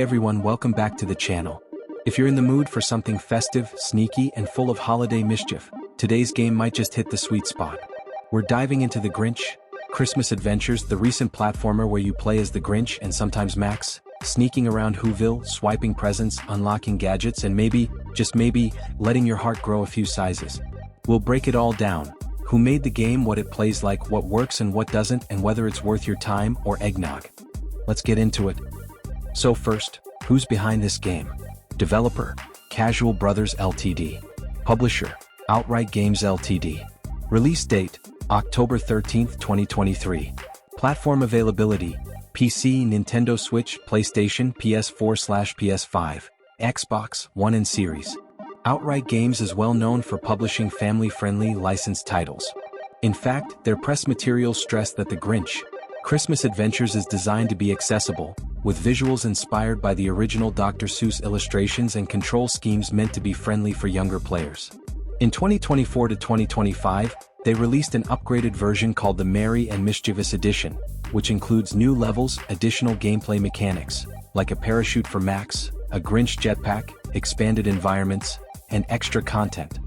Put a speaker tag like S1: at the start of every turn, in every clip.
S1: Hey everyone, welcome back to the channel. If you're in the mood for something festive, sneaky, and full of holiday mischief, today's game might just hit the sweet spot. We're diving into the Grinch Christmas Adventures, the recent platformer where you play as the Grinch and sometimes Max, sneaking around Whoville, swiping presents, unlocking gadgets, and maybe, just maybe, letting your heart grow a few sizes. We'll break it all down. Who made the game, what it plays like, what works and what doesn't, and whether it's worth your time or eggnog. Let's get into it. So first, who's behind this game? Developer, Casual Brothers Ltd. Publisher, Outright Games Ltd. Release date, October 13, 2023. Platform availability, PC, Nintendo Switch, PlayStation, PS4/PS5, Xbox One and Series. Outright Games is well known for publishing family-friendly licensed titles. In fact, their press materials stress that the Grinch Christmas Adventures is designed to be accessible, with visuals inspired by the original Dr. Seuss illustrations and control schemes meant to be friendly for younger players. In 2024 to 2025, they released an upgraded version called the Merry and Mischievous Edition, which includes new levels, additional gameplay mechanics, like a parachute for Max, a Grinch jetpack, expanded environments, and extra content.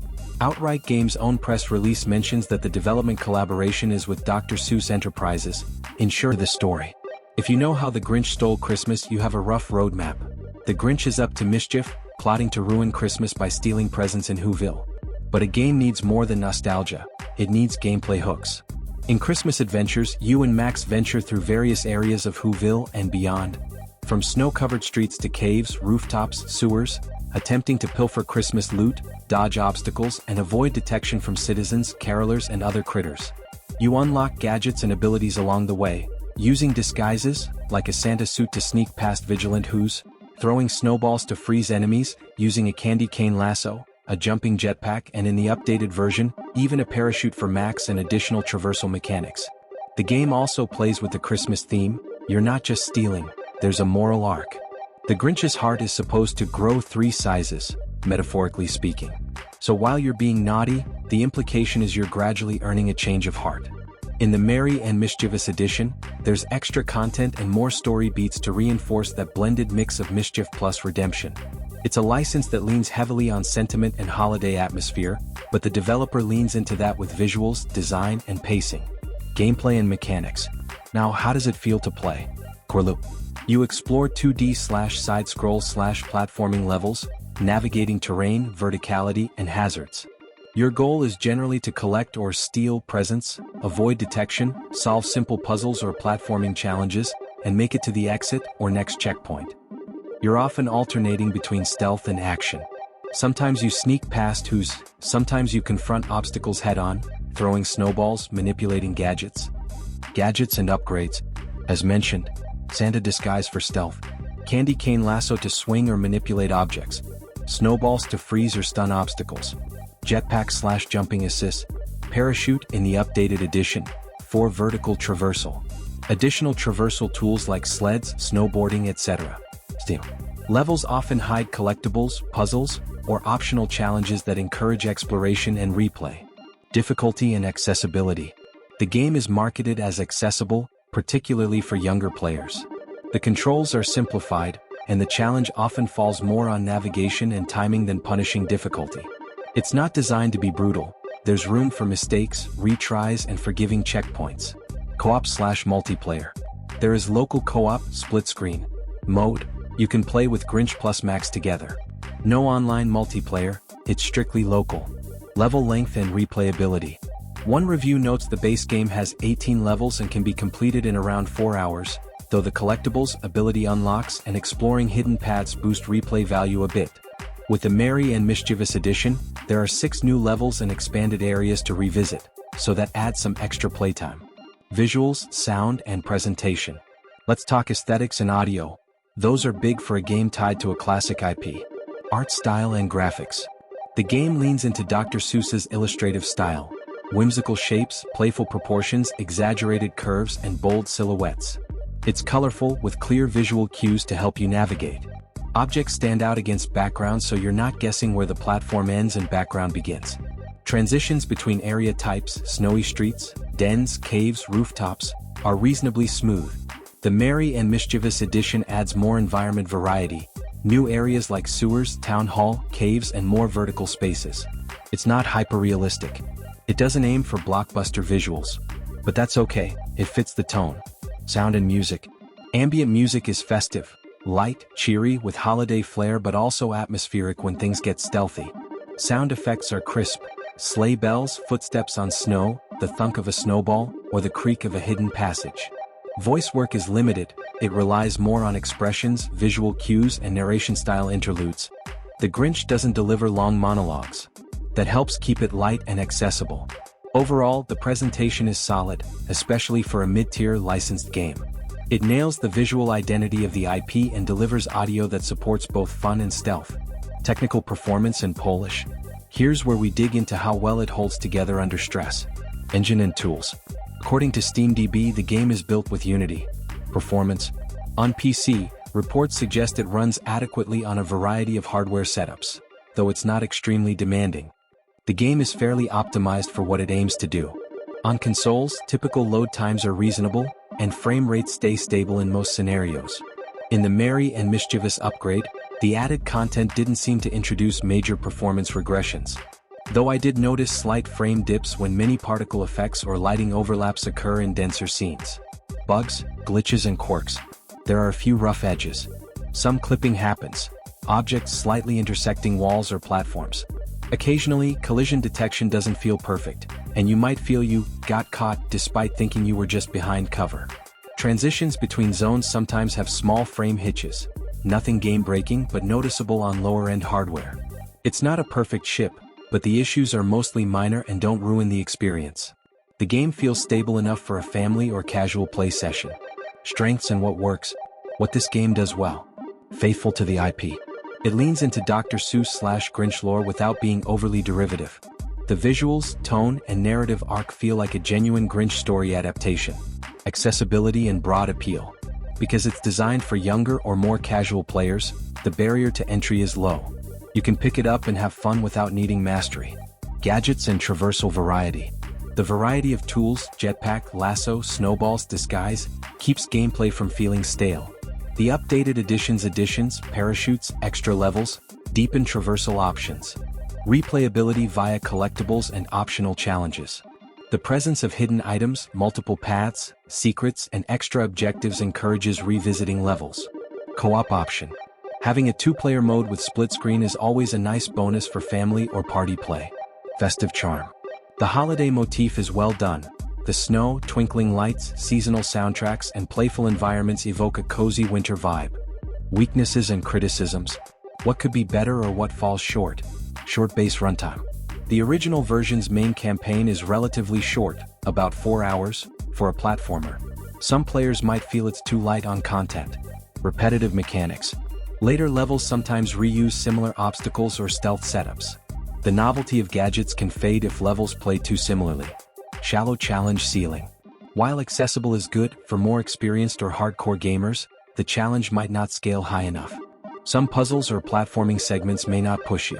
S1: Outright Games' own press release mentions that the development collaboration is with Dr. Seuss Enterprises, ensure the story. If you know how the Grinch stole Christmas, you have a rough roadmap. The Grinch is up to mischief, plotting to ruin Christmas by stealing presents in Whoville. But a game needs more than nostalgia, it needs gameplay hooks. In Christmas Adventures, you and Max venture through various areas of Whoville and beyond. From snow-covered streets to caves, rooftops, sewers, attempting to pilfer Christmas loot, dodge obstacles, and avoid detection from citizens, carolers, and other critters. You unlock gadgets and abilities along the way, using disguises, like a Santa suit to sneak past vigilant Who's, throwing snowballs to freeze enemies, using a candy cane lasso, a jumping jetpack, and in the updated version, even a parachute for Max and additional traversal mechanics. The game also plays with the Christmas theme. You're not just stealing, there's a moral arc. The Grinch's heart is supposed to grow 3 sizes, metaphorically speaking. So while you're being naughty, the implication is you're gradually earning a change of heart. In the Merry and Mischievous Edition, there's extra content and more story beats to reinforce that blended mix of mischief plus redemption. It's a license that leans heavily on sentiment and holiday atmosphere, but the developer leans into that with visuals, design, and pacing. Gameplay and mechanics. Now, how does it feel to play? Corlu. You explore 2D side-scroll/platforming levels, navigating terrain, verticality, and hazards. Your goal is generally to collect or steal presents, avoid detection, solve simple puzzles or platforming challenges, and make it to the exit or next checkpoint. You're often alternating between stealth and action. Sometimes you sneak past Who's, sometimes you confront obstacles head-on, throwing snowballs, manipulating gadgets. Gadgets and upgrades. As mentioned, Santa disguise for stealth, candy cane lasso to swing or manipulate objects, snowballs to freeze or stun obstacles, jetpack/jumping assist, parachute in the updated edition, for vertical traversal. Additional traversal tools like sleds, snowboarding, etc. Levels often hide collectibles, puzzles, or optional challenges that encourage exploration and replay. Difficulty and accessibility. The game is marketed as accessible, particularly for younger players. The controls are simplified, and the challenge often falls more on navigation and timing than punishing difficulty. It's not designed to be brutal. There's room for mistakes, retries, and forgiving checkpoints. Co-op/multiplayer. There is local co-op, split screen mode. You can play with Grinch plus Max together. No online multiplayer, it's strictly local. Level length and replayability. One review notes the base game has 18 levels and can be completed in around 4 hours, though the collectibles, ability unlocks, and exploring hidden paths boost replay value a bit. With the Merry and Mischievous Edition, there are 6 new levels and expanded areas to revisit, so that adds some extra playtime. Visuals, sound, and presentation. Let's talk aesthetics and audio. Those are big for a game tied to a classic IP. Art style and graphics. The game leans into Dr. Seuss's illustrative style. Whimsical shapes, playful proportions, exaggerated curves, and bold silhouettes. It's colorful, with clear visual cues to help you navigate. Objects stand out against backgrounds so you're not guessing where the platform ends and background begins. Transitions between area types, snowy streets, dens, caves, rooftops, are reasonably smooth. The Merry and Mischievous edition adds more environment variety, new areas like sewers, town hall, caves, and more vertical spaces. It's not hyper-realistic. It doesn't aim for blockbuster visuals. But that's okay, it fits the tone. Sound and music. Ambient music is festive, light, cheery, with holiday flair but also atmospheric when things get stealthy. Sound effects are crisp. Sleigh bells, footsteps on snow, the thunk of a snowball, or the creak of a hidden passage. Voice work is limited, it relies more on expressions, visual cues, and narration-style interludes. The Grinch doesn't deliver long monologues. That helps keep it light and accessible. Overall, the presentation is solid, especially for a mid-tier licensed game. It nails the visual identity of the IP and delivers audio that supports both fun and stealth. Technical performance and polish. Here's where we dig into how well it holds together under stress. Engine and tools. According to SteamDB, the game is built with Unity. Performance. On PC, reports suggest it runs adequately on a variety of hardware setups, though it's not extremely demanding. The game is fairly optimized for what it aims to do. On consoles, typical load times are reasonable, and frame rates stay stable in most scenarios. In the Merry and Mischievous upgrade, the added content didn't seem to introduce major performance regressions. Though I did notice slight frame dips when many particle effects or lighting overlaps occur in denser scenes. Bugs, glitches and quirks. There are a few rough edges. Some clipping happens. Objects slightly intersecting walls or platforms. Occasionally, collision detection doesn't feel perfect, and you might feel you got caught despite thinking you were just behind cover. Transitions between zones sometimes have small frame hitches. Nothing game-breaking but noticeable on lower-end hardware. It's not a perfect ship, but the issues are mostly minor and don't ruin the experience. The game feels stable enough for a family or casual play session. Strengths and what works. What this game does well. Faithful to the IP. It leans into Dr. Seuss/Grinch lore without being overly derivative. The visuals, tone, and narrative arc feel like a genuine Grinch story adaptation. Accessibility and broad appeal. Because it's designed for younger or more casual players, the barrier to entry is low. You can pick it up and have fun without needing mastery. Gadgets and traversal variety. The variety of tools, jetpack, lasso, snowballs, disguise, keeps gameplay from feeling stale. The updated additions, parachutes, extra levels, deepen traversal options. Replayability via collectibles and optional challenges. The presence of hidden items, multiple paths, secrets, and extra objectives encourages revisiting levels. Co-op option. Having a two-player mode with split screen is always a nice bonus for family or party play. Festive charm. The holiday motif is well done. The snow, twinkling lights, seasonal soundtracks, and playful environments evoke a cozy winter vibe. Weaknesses and criticisms. What could be better or what falls short? Short base runtime. The original version's main campaign is relatively short, about 4 hours, for a platformer. Some players might feel it's too light on content. Repetitive mechanics. Later levels sometimes reuse similar obstacles or stealth setups. The novelty of gadgets can fade if levels play too similarly. Shallow challenge ceiling. While accessible is good for more experienced or hardcore gamers, the challenge might not scale high enough. Some puzzles or platforming segments may not push you.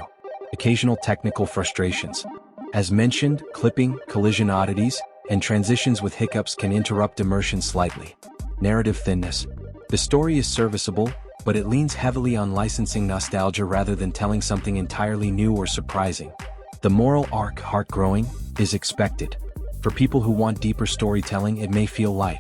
S1: Occasional technical frustrations. As mentioned, clipping, collision oddities, and transitions with hiccups can interrupt immersion slightly. Narrative thinness. The story is serviceable, but it leans heavily on licensing nostalgia rather than telling something entirely new or surprising. The moral arc, heart-growing, is expected. For people who want deeper storytelling, it may feel light.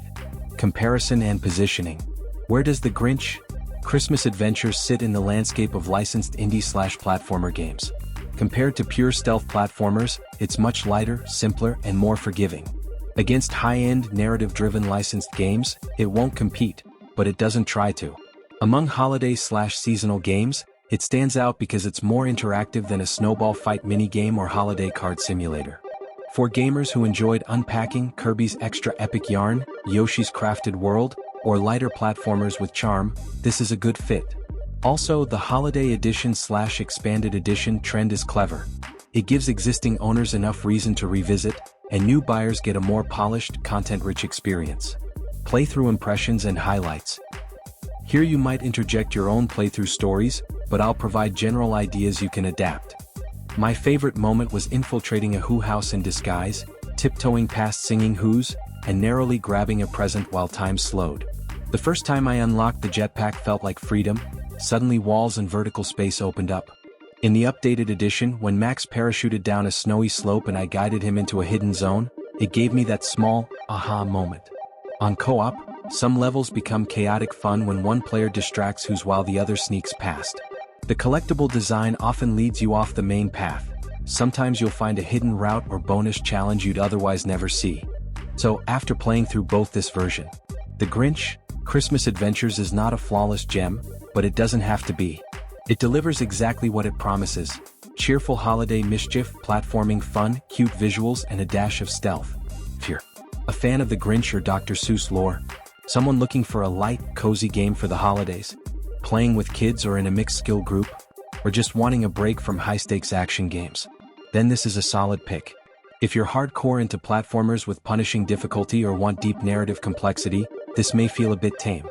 S1: Comparison and positioning. Where does the Grinch Christmas Adventures sit in the landscape of licensed indie/platformer games? Compared to pure stealth platformers, it's much lighter, simpler, and more forgiving. Against high-end, narrative-driven licensed games, it won't compete, but it doesn't try to. Among holiday/seasonal games, it stands out because it's more interactive than a snowball fight minigame or holiday card simulator. For gamers who enjoyed unpacking, Kirby's Extra Epic Yarn, Yoshi's Crafted World, or lighter platformers with charm, this is a good fit. Also, the Holiday Edition/Expanded Edition trend is clever. It gives existing owners enough reason to revisit, and new buyers get a more polished, content-rich experience. Playthrough impressions and highlights. Here you might interject your own playthrough stories, but I'll provide general ideas you can adapt. My favorite moment was infiltrating a Who house in disguise, tiptoeing past singing Who's, and narrowly grabbing a present while time slowed. The first time I unlocked the jetpack felt like freedom. Suddenly walls and vertical space opened up. In the updated edition, when Max parachuted down a snowy slope and I guided him into a hidden zone, it gave me that small, aha moment. On co-op, some levels become chaotic fun when one player distracts who's while the other sneaks past. The collectible design often leads you off the main path. Sometimes you'll find a hidden route or bonus challenge you'd otherwise never see. So, after playing through both this version, the Grinch, Christmas Adventures is not a flawless gem, but it doesn't have to be. It delivers exactly what it promises: cheerful holiday mischief, platforming fun, cute visuals, and a dash of stealth. If you're a fan of the Grinch or Dr. Seuss lore, someone looking for a light, cozy game for the holidays, playing with kids or in a mixed skill group, or just wanting a break from high-stakes action games, then this is a solid pick. If you're hardcore into platformers with punishing difficulty or want deep narrative complexity, this may feel a bit tame.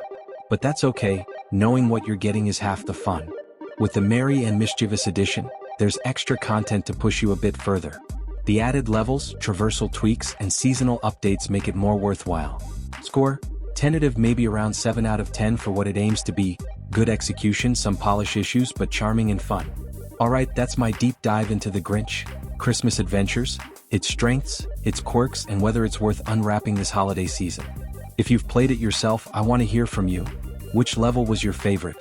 S1: But that's okay, knowing what you're getting is half the fun. With the Merry and Mischievous edition, there's extra content to push you a bit further. The added levels, traversal tweaks, and seasonal updates make it more worthwhile. Score: tentative, maybe around 7 out of 10 for what it aims to be. Good execution, some polish issues, but charming and fun. Alright, that's my deep dive into the Grinch, Christmas Adventures, its strengths, its quirks, and whether it's worth unwrapping this holiday season. If you've played it yourself, I want to hear from you. Which level was your favorite?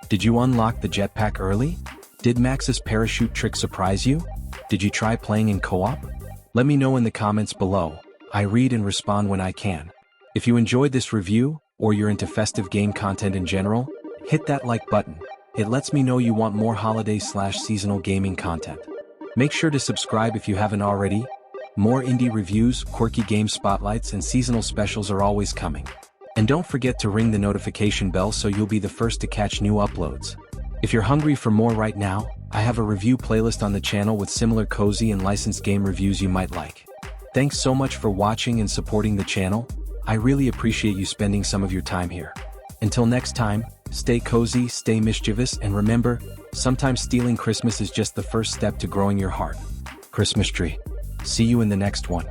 S1: Did you unlock the jetpack early? Did Max's parachute trick surprise you? Did you try playing in co-op? Let me know in the comments below. I read and respond when I can. If you enjoyed this review, or you're into festive game content in general, hit that like button. It lets me know you want more holiday/seasonal gaming content. Make sure to subscribe if you haven't already. More indie reviews, quirky game spotlights, and seasonal specials are always coming. And don't forget to ring the notification bell so you'll be the first to catch new uploads. If you're hungry for more right now, I have a review playlist on the channel with similar cozy and licensed game reviews you might like. Thanks so much for watching and supporting the channel. I really appreciate you spending some of your time here. Until next time, stay cozy, stay mischievous, and remember, sometimes stealing Christmas is just the first step to growing your heart. Christmas tree. See you in the next one.